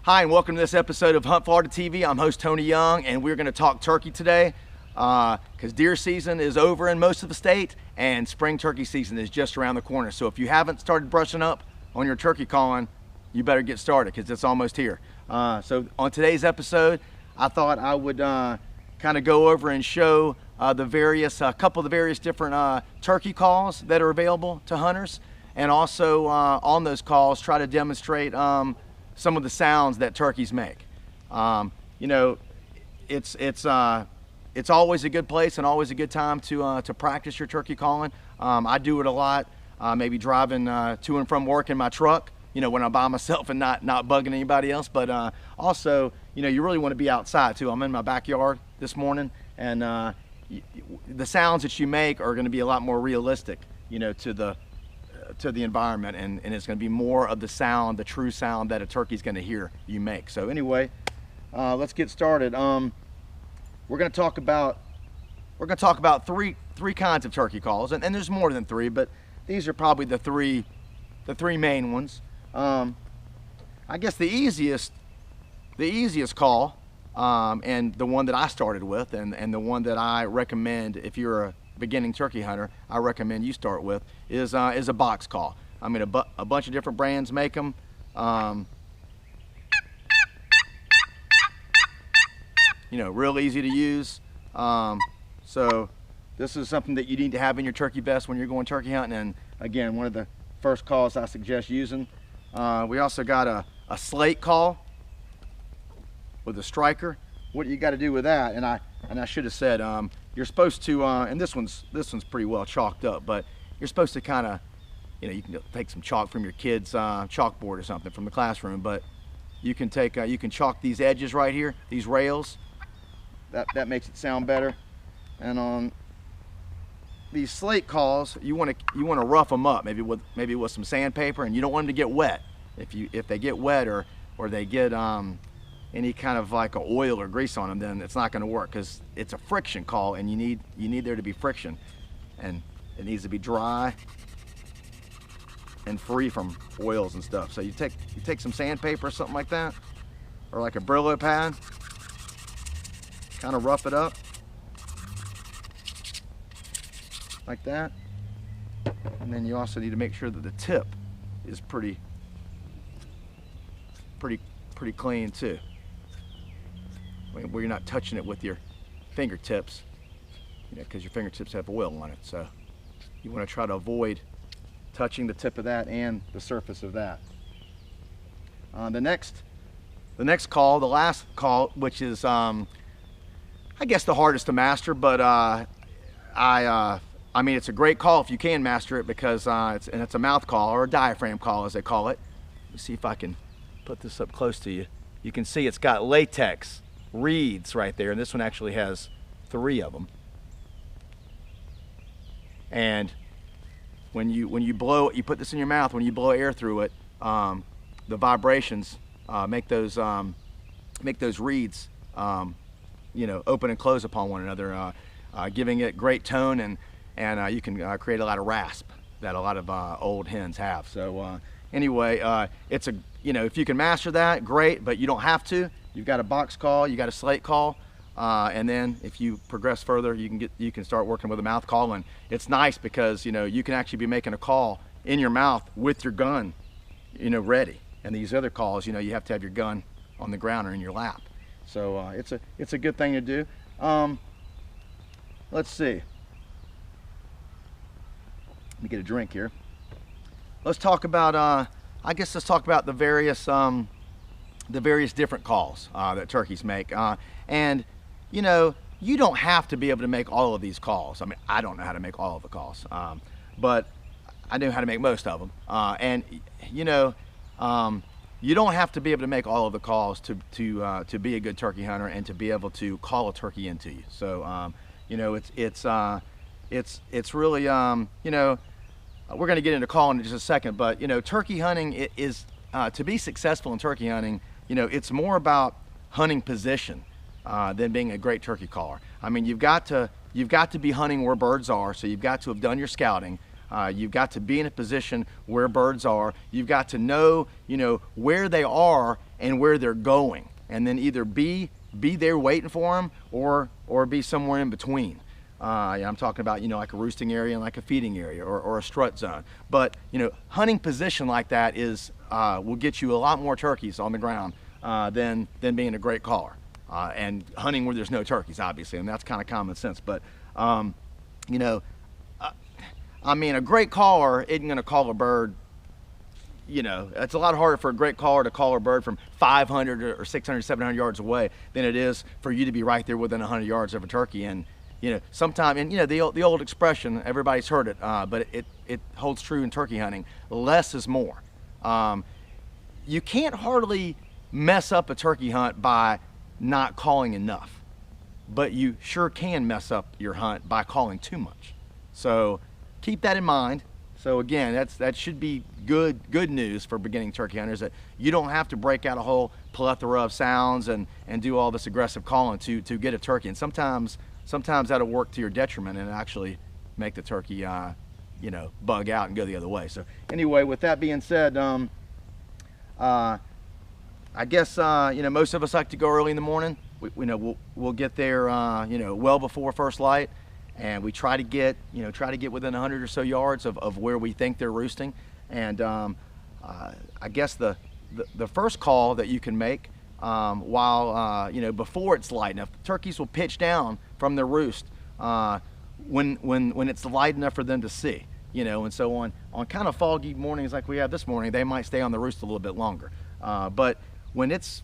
Hi, and welcome to this episode of HuntFlorida TV. I'm host Tony Young, and we're going to talk turkey today because deer season is over in most of the state, and spring turkey season is just around the corner. So if you haven't started brushing up on your turkey calling, you better get started because it's almost here. So on today's episode, I thought I would kind of go over and show a couple of the various different turkey calls that are available to hunters, and also on those calls try to demonstrate some of the sounds that turkeys make. You know, it's always a good place and always a good time to practice your turkey calling. I do it a lot, maybe driving to and from work in my truck, you know, when I'm by myself and not bugging anybody else. But also, you know, you really want to be outside too. I'm in my backyard this morning, and the sounds that you make are going to be a lot more realistic, you know, to the environment, and it's going to be more of the sound, the true sound that a turkey's going to hear you make. So anyway, let's get started. We're going to talk about three kinds of turkey calls, and there's more than three, but these are probably the three main ones. I guess the easiest call, and the one that I started with, and the one that I recommend if you're a beginning turkey hunter, I recommend you start with, is a box call. I mean, a bunch of different brands make them. You know, real easy to use. So this is something that you need to have in your turkey vest when you're going turkey hunting. And again, one of the first calls I suggest using. We also got a slate call with a striker. What you got to do with that, and I should have said, you're supposed to, and this one's pretty well chalked up, but you're supposed to kind of, you know, you can take some chalk from your kid's chalkboard or something from the classroom, but you can chalk these edges right here, these rails. That makes it sound better. And on these slate calls, you want to rough them up, maybe with some sandpaper, and you don't want them to get wet. If they get wet or they get any kind of like a oil or grease on them, then it's not going to work, because it's a friction call, and you need there to be friction, and it needs to be dry and free from oils and stuff. So you take some sandpaper or something like that, or like a Brillo pad, kind of rough it up like that, and then you also need to make sure that the tip is pretty clean too, where you're not touching it with your fingertips, you know, because your fingertips have oil on it. So you want to try to avoid touching the tip of that and the surface of that. The next call, the last call, which is I guess the hardest to master, but I mean, it's a great call if you can master it, because it's a mouth call, or a diaphragm call as they call it. Let's see if I can put this up close to you. You can see it's got latex reeds right there, and this one actually has 3 of them. And when you blow, you put this in your mouth, when you blow air through it, the vibrations make those reeds you know, open and close upon one another, giving it great tone, and you can create a lot of rasp that a lot of old hens have. So anyway, it's you know, if you can master that, great, but you don't have to. You've got a box call, you got a slate call, and then if you progress further, you can start working with a mouth call. And it's nice because, you know, you can actually be making a call in your mouth with your gun, you know, ready. And these other calls, you know, you have to have your gun on the ground or in your lap. So it's a good thing to do. Let's see. Let me get a drink here. Let's talk about let's talk about the various different calls that turkeys make. And you know, you don't have to be able to make all of these calls. I mean, I don't know how to make all of the calls, but I know how to make most of them. And you know, you don't have to be able to make all of the calls to be a good turkey hunter and to be able to call a turkey into you. So you know, it's really, you know, we're going to get into calling in just a second, but you know, turkey hunting is to be successful in turkey hunting, you know, it's more about hunting position than being a great turkey caller. I mean, you've got to be hunting where birds are, so you've got to have done your scouting. You've got to be in a position where birds are. You've got to know, where they are and where they're going, and then either be there waiting for them or be somewhere in between. I'm talking about, like a roosting area and like a feeding area or a strut zone. But, hunting position like that will get you a lot more turkeys on the ground than being a great caller. And hunting where there's no turkeys, obviously, and that's kind of common sense. But, a great caller isn't going to call a bird. It's a lot harder for a great caller to call a bird from 500 or 600, 700 yards away than it is for you to be right there within 100 yards of a turkey. And sometimes, and the old expression, everybody's heard it, but it holds true in turkey hunting: less is more. You can't hardly mess up a turkey hunt by not calling enough, but you sure can mess up your hunt by calling too much. So keep that in mind. So again, that should be good news for beginning turkey hunters, that you don't have to break out a whole plethora of sounds and do all this aggressive calling to get a turkey. And sometimes that'll work to your detriment and actually make the turkey bug out and go the other way. So anyway, with that being said, I guess most of us like to go early in the morning. We'll get there well before first light, and we try to get within 100 or so yards of where we think they're roosting. And I guess the first call that you can make while before it's light enough, turkeys will pitch down from their roost when it's light enough for them to see. And so on kind of foggy mornings like we have this morning, they might stay on the roost a little bit longer. But when it's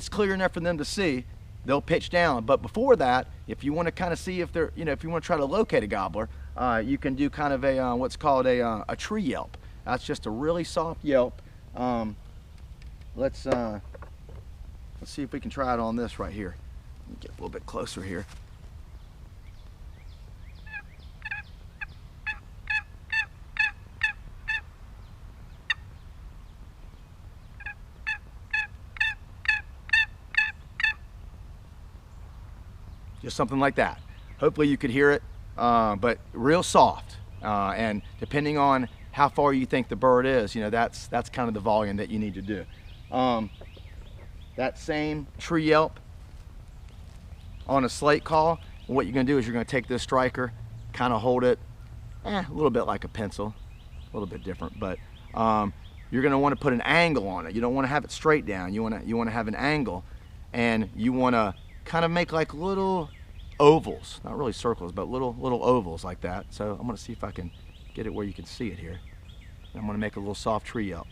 clear enough for them to see, they'll pitch down. But before that, if you want to kind of see if they're, if you want to try to locate a gobbler, you can do kind of a what's called a tree yelp. That's just a really soft yelp. Let's see if we can try it on this right here. Get a little bit closer here. Just something like that. Hopefully you could hear it, but real soft. And depending on how far you think the bird is, that's kind of the volume that you need to do. That same tree yelp on a slate call, what you're going to do is you're going to take this striker, kind of hold it a little bit like a pencil, a little bit different, but you're going to want to put an angle on it. You don't want to have it straight down. You want to have an angle, and you want to kind of make like little ovals, not really circles, but little ovals like that. So I'm going to see if I can get it where you can see it here. I'm going to make a little soft tree yelp.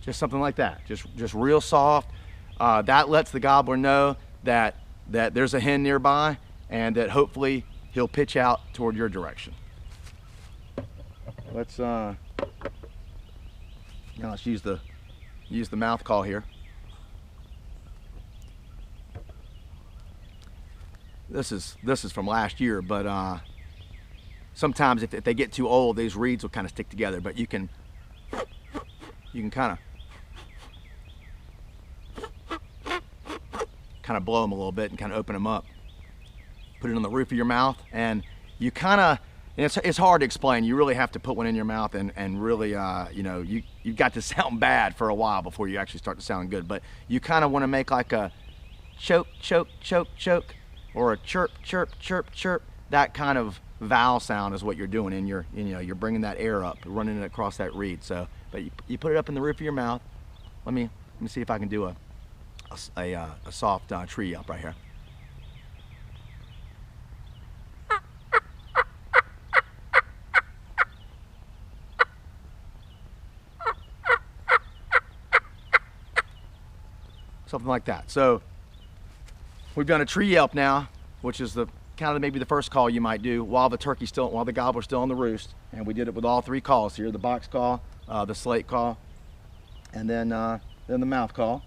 Just something like that, just real soft. That lets the gobbler know that there's a hen nearby, and that hopefully he'll pitch out toward your direction. Let's use the mouth call here. This is from last year, but sometimes if they get too old, these reeds will kind of stick together. But you can kind of blow them a little bit and kind of open them up. Put it on the roof of your mouth, and you kind of, it's hard to explain. You really have to put one in your mouth and really, you've got to sound bad for a while before you actually start to sound good. But you kind of want to make like a choke, choke, choke, choke, or a chirp, chirp, chirp, chirp. That kind of vowel sound is what you're doing, and you're bringing that air up, running it across that reed. So, but you put it up in the roof of your mouth. Let me see if I can do a soft tree yelp right here. Something like that. So we've done a tree yelp now, which is the kind of maybe the first call you might do while the gobbler's still on the roost. And we did it with all three calls here: the box call, the slate call, and then the mouth call.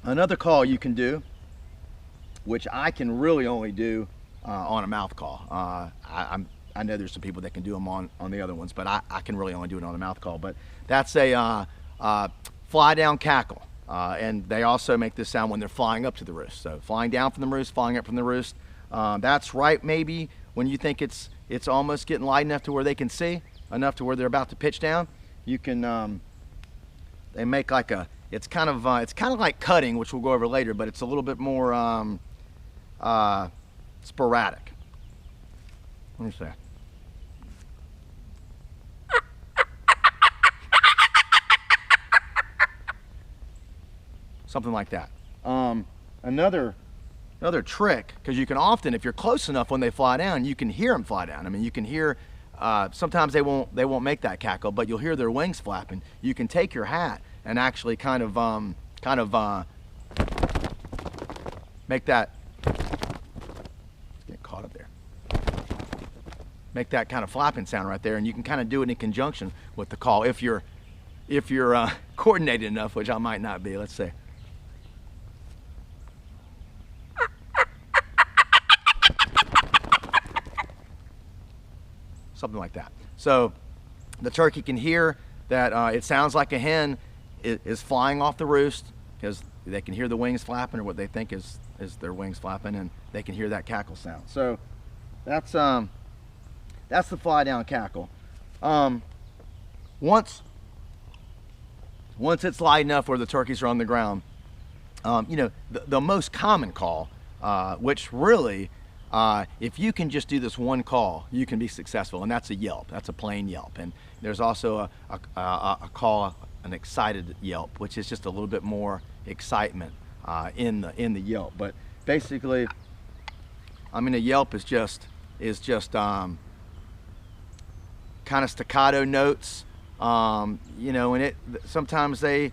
Another call you can do, which I can really only do on a mouth call. I know there's some people that can do them on the other ones, but I can really only do it on a mouth call. But that's a fly down cackle. And they also make this sound when they're flying up to the roost. So flying down from the roost, flying up from the roost. That's right maybe when you think it's almost getting light enough to where they can see, enough to where they're about to pitch down. You can, they make like it's kind of like cutting, which we'll go over later, but it's a little bit more sporadic. Let me see. Something like that. Another trick, because you can often, if you're close enough when they fly down, you can hear them fly down. I mean, you can hear. Sometimes they won't make that cackle, but you'll hear their wings flapping. You can take your hat and actually kind of make that. It's getting caught up there. Make that kind of flapping sound right there, and you can kind of do it in conjunction with the call if you're coordinated enough, which I might not be. Let's see. Something like that. So the turkey can hear that it sounds like a hen is flying off the roost, because they can hear the wings flapping, or what they think is their wings flapping, and they can hear that cackle sound. So that's the fly down cackle. Once it's light enough where the turkeys are on the ground, you know, the most common call, which really, if you can just do this one call, you can be successful, and that's a yelp. That's a plain yelp. And there's also a call, an excited yelp, which is just a little bit more excitement in the yelp. But basically, I mean, a yelp is just kind of staccato notes, you know, and sometimes they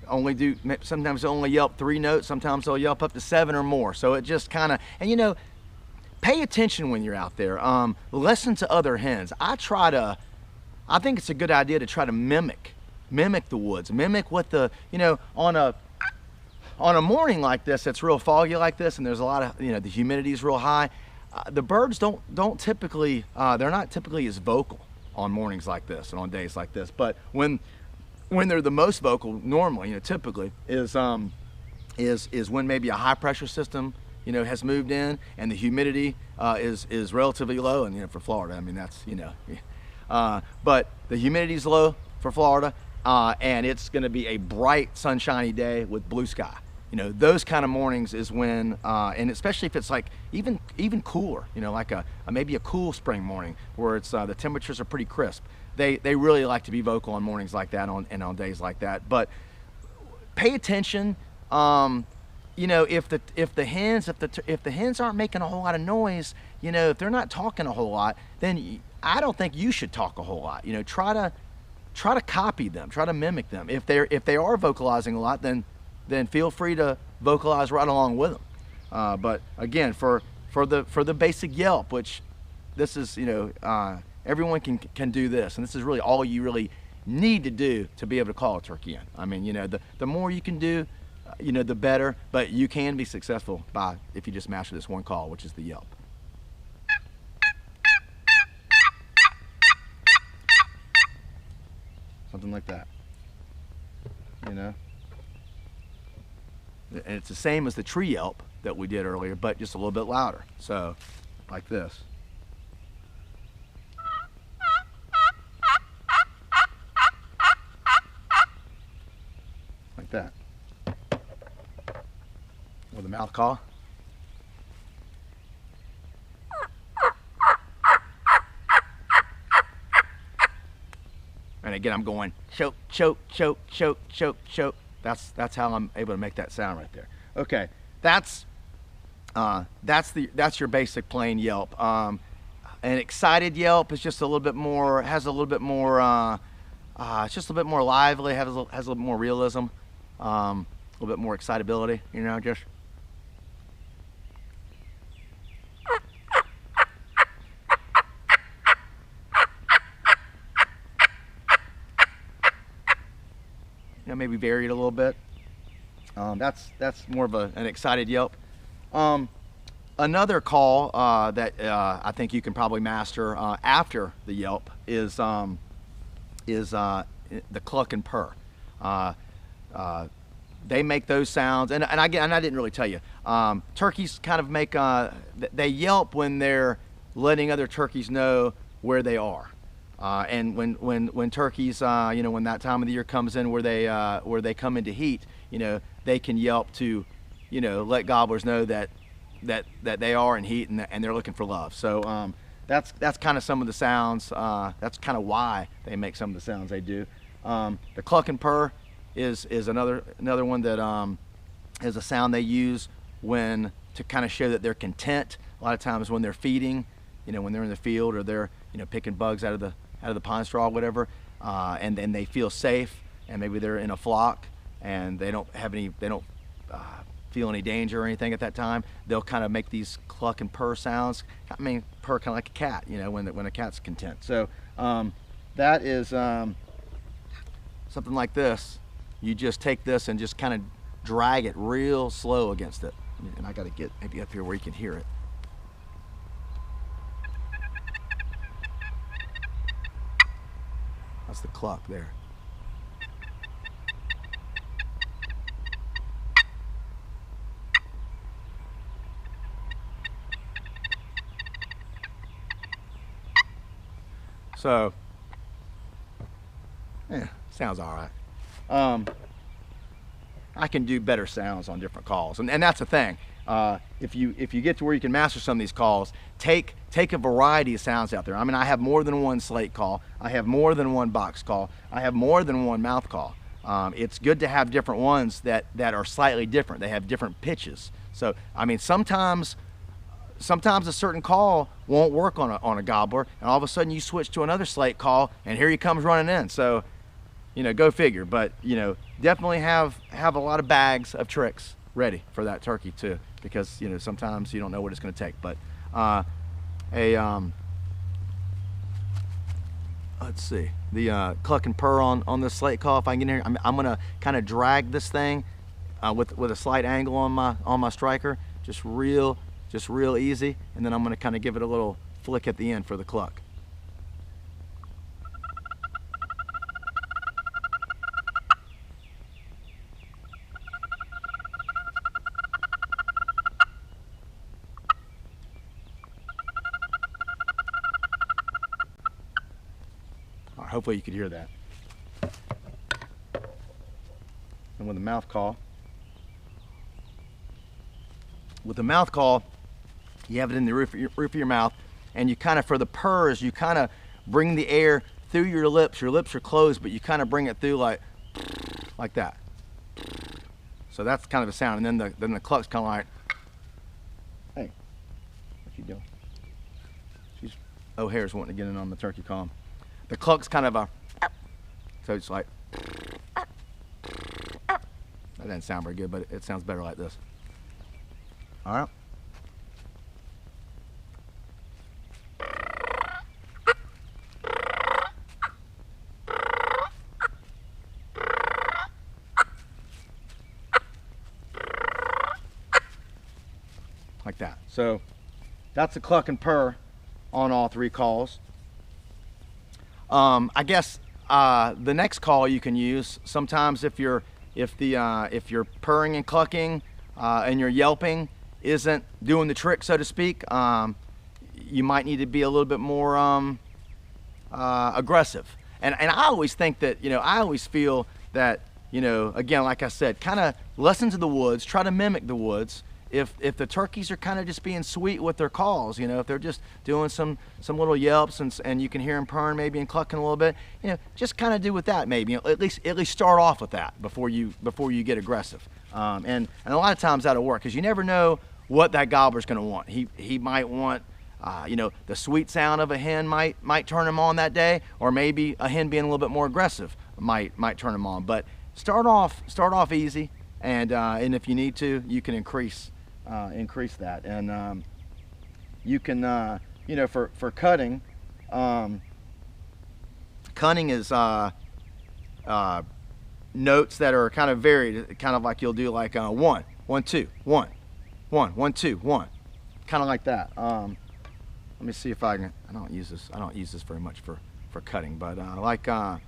only yelp 3 notes, sometimes they'll yelp up to 7 or more. So it just kind of, and you know, pay attention when you're out there. Listen to other hens. I think it's a good idea to try to mimic the woods, mimic what the, you know, on a morning like this that's real foggy like this, and there's a lot of, you know, the humidity is real high. The birds don't typically, they're not typically as vocal on mornings like this and on days like this. But when they're the most vocal, normally, you know, typically is when maybe a high pressure system, you know, has moved in, and the humidity is relatively low. And you know, for Florida, I mean, that's, you know, but the humidity is low for Florida, and it's going to be a bright, sunshiny day with blue sky. You know, those kind of mornings is when, and especially if it's like even cooler, you know, like maybe a cool spring morning where it's the temperatures are pretty crisp. They really like to be vocal on mornings like that, and on days like that. But pay attention. You know, if the hens aren't making a whole lot of noise, you know, if they're not talking a whole lot, then I don't think you should talk a whole lot. You know, try to copy them, try to mimic them. If they are vocalizing a lot, then feel free to vocalize right along with them. But again, for the basic yelp, which this is, you know, everyone can do this, and this is really all you really need to do to be able to call a turkey in. I mean, you know, the more you can do, you know, the better. But you can be successful if you just master this one call, which is the yelp. Something like that, you know. And it's the same as the tree yelp that we did earlier, but just a little bit louder. So, like this. Like that. With a mouth call. And again, I'm going choke, choke, choke, choke, choke, choke. That's how I'm able to make that sound right there. Okay, that's your basic plain yelp. An excited yelp is just a little bit more, has a little bit more, it's just a little bit more lively, has a little more realism, a little bit more excitability, you know, just. You know, maybe vary it a little bit. That's more of an excited yelp. Another call that I think you can probably master after the yelp is the cluck and purr. They make those sounds, and I didn't really tell you. Turkeys kind of make they yelp when they're letting other turkeys know where they are. And when turkeys, when that time of the year comes in where they come into heat, they can yelp to, let gobblers know that they are in heat and they're looking for love. So that's kind of some of the sounds. That's kind of why they make some of the sounds they do. The cluck and purr is another one that is a sound they use to kind of show that they're content. A lot of times when they're feeding, when they're in the field or they're picking bugs out of the pine straw or whatever, and then they feel safe, and maybe they're in a flock and they don't feel any danger or anything at that time, they'll kind of make these cluck and purr sounds. I mean, purr kind of like a cat, when a cat's content. So that is something like this. You just take this and just kind of drag it real slow against it. And I got to get maybe up here where you can hear it. That's the cluck there. So, sounds all right. I can do better sounds on different calls, and that's the thing. If you get to where you can master some of these calls, take a variety of sounds out there. I mean, I have more than one slate call. I have more than one box call. I have more than one mouth call. It's good to have different ones that are slightly different. They have different pitches. So, I mean, sometimes a certain call won't work on a gobbler, and all of a sudden you switch to another slate call, and here he comes running in. So, go figure. But definitely have a lot of bags of tricks ready for that turkey too, because sometimes you don't know what it's going to take. But let's see, the cluck and purr on this slate call. If I can get in here, I'm going to kind of drag this thing with a slight angle on my striker, just real easy, and then I'm going to kind of give it a little flick at the end for the cluck. All right, hopefully you could hear that. And with the mouth call, you have it in the roof of your mouth, and you kind of, for the purrs, you kind of bring the air through your lips. Your lips are closed, but you kind of bring it through like that. So that's kind of a sound. And then the cluck's kind of like, hey, what you doing? O'Hare's wanting to get in on the turkey call. The cluck's kind of so it's like, that doesn't sound very good, but it sounds better like this. All right. Like that. So that's the cluck and purr on all three calls. I guess the next call you can use sometimes if you're purring and clucking and you're yelping isn't doing the trick, so to speak, you might need to be a little bit more aggressive. And I always think that, I always feel that, again, like I said, kind of listen to the woods, try to mimic the woods. If the turkeys are kind of just being sweet with their calls, if they're just doing some little yelps and you can hear them purring maybe and clucking a little bit, just kind of do with that maybe. At least start off with that before you get aggressive. And a lot of times that'll work, because you never know what that gobbler's going to want. He might want, the sweet sound of a hen might turn him on that day, or maybe a hen being a little bit more aggressive might turn him on. But start off easy, and if you need to, you can increase that. And you can for cutting, cutting is notes that are kind of varied, kind of like you'll do like 1 1 2 1 1 1 2 1, kind of like that. Let me see if I can. I don't use this very much for cutting, but like. That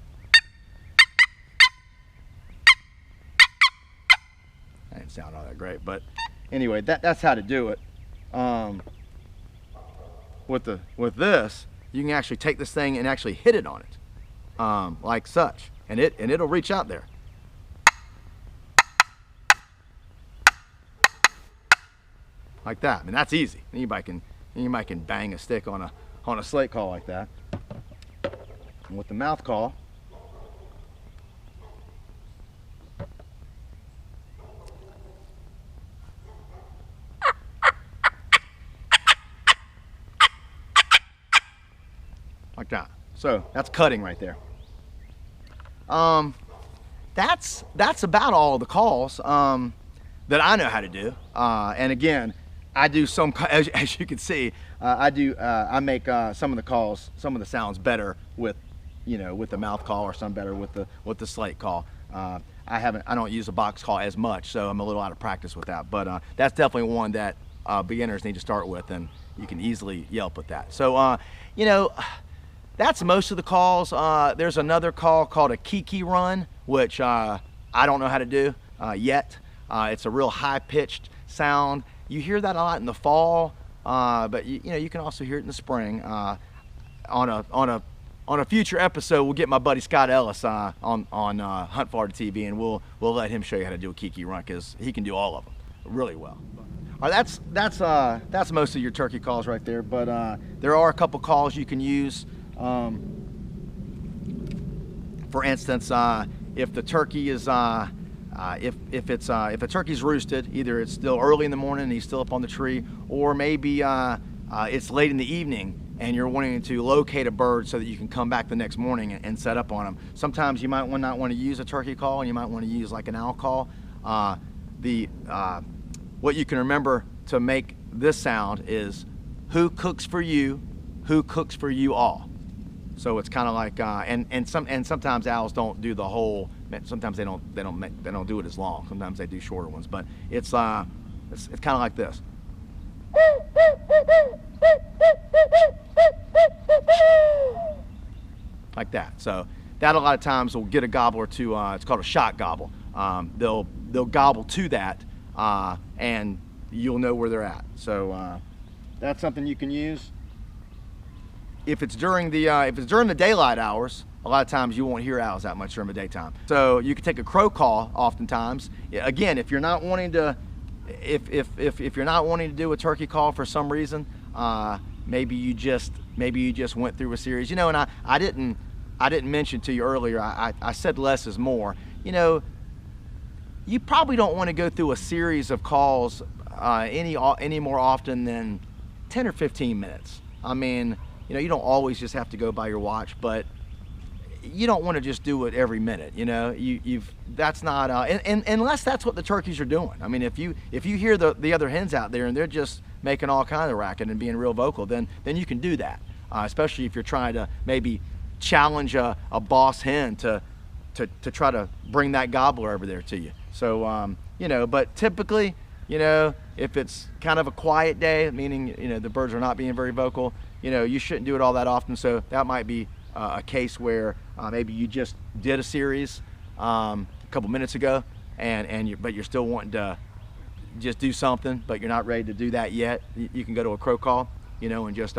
didn't sound all that great, but anyway, that's how to do it. With this, you can actually take this thing and actually hit it on it, like such, and it'll reach out there. Like that. I mean, that's easy. Anybody can bang a stick on a slate call like that. And with the mouth call, like that. So that's cutting right there. That's about all the calls that I know how to do. And again, I do some, as you can see, I make some of the calls, some of the sounds better with, with the mouth call, or some better with the slate call. I don't use a box call as much, so I'm a little out of practice with that. But that's definitely one that beginners need to start with, and you can easily yelp with that. So, that's most of the calls. There's another call called a kiki run, which I don't know how to do yet. It's a real high-pitched sound. You hear that a lot in the fall, but you can also hear it in the spring. On a future episode, we'll get my buddy Scott Ellis on HuntFlorida TV, and we'll let him show you how to do a kiki run, because he can do all of them really well. All right, that's most of your turkey calls right there. But there are a couple calls you can use. For instance, if the turkey is if the turkey's roosted, either it's still early in the morning and he's still up on the tree, or maybe it's late in the evening and you're wanting to locate a bird so that you can come back the next morning and set up on them. Sometimes you might not want to use a turkey call, and you might want to use like an owl call. What you can remember to make this sound is, who cooks for you, who cooks for you all. So it's kind of like, and sometimes owls don't do the whole. Sometimes they don't do it as long. Sometimes they do shorter ones. But it's kind of like this. Like that. So that a lot of times will get a gobbler to. It's called a shot gobble. They'll gobble to that, and you'll know where they're at. So that's something you can use. If it's during the daylight hours, a lot of times you won't hear owls that much during the daytime. So you can take a crow call oftentimes. Again, if you're not wanting to, if you're not wanting to do a turkey call for some reason, maybe you just went through a series. And I didn't mention to you earlier. I said less is more. You probably don't want to go through a series of calls any more often than 10 or 15 minutes. I mean, you don't always just have to go by your watch, but you don't want to just do it every minute. That's not unless that's what the turkeys are doing. I mean, if you hear the other hens out there and they're just making all kind of racket and being real vocal, then you can do that. Especially if you're trying to maybe challenge a boss hen to try to bring that gobbler over there to you. So but typically, if it's kind of a quiet day, meaning the birds are not being very vocal, you shouldn't do it all that often. So that might be a case where maybe you just did a series a couple minutes ago, but you're still wanting to just do something, but you're not ready to do that yet. You can go to a crow call, and just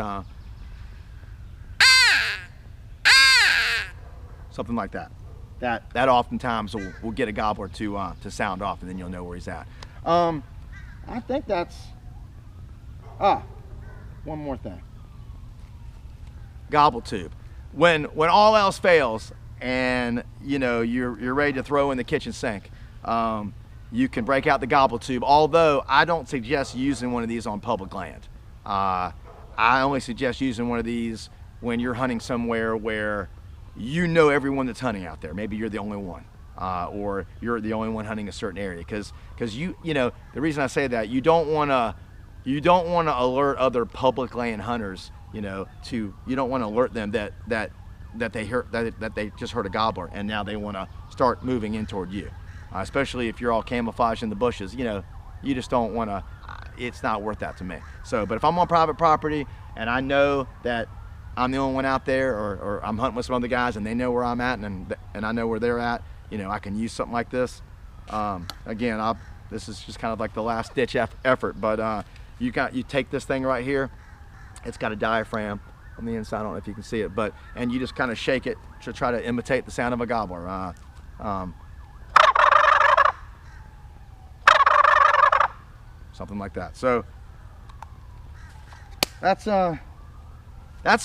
something like that. That oftentimes will get a gobbler to sound off, and then you'll know where he's at. I think that's one more thing. Gobble tube. When all else fails and you're ready to throw in the kitchen sink, you can break out the gobble tube. Although I don't suggest using one of these on public land. I only suggest using one of these when you're hunting somewhere where everyone that's hunting out there. Maybe you're the only one, or you're the only one hunting a certain area. Because the reason I say that, you don't want to alert other public land hunters. You don't want to alert them that they just heard a gobbler and now they want to start moving in toward you. Especially if you're all camouflaged in the bushes. You just don't want to. it's not worth that to me. So, but if I'm on private property and I know that I'm the only one out there, or I'm hunting with some other guys and they know where I'm at, and I know where they're at, you know, I can use something like this. Again, this is just kind of like the last ditch effort, but you take this thing right here. It's got a diaphragm on the inside. I don't know if you can see it, and you just kind of shake it to try to imitate the sound of a gobbler. Something like that. So that's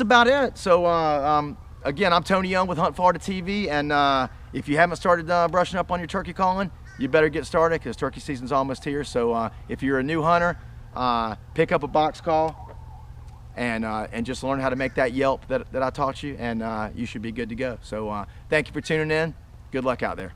about it. So again, I'm Tony Young with HuntFlorida TV, and if you haven't started brushing up on your turkey calling, you better get started, because turkey season's almost here. So if you're a new hunter, pick up a box call and just learn how to make that yelp that I taught you, and you should be good to go. So thank you for tuning in. Good luck out there.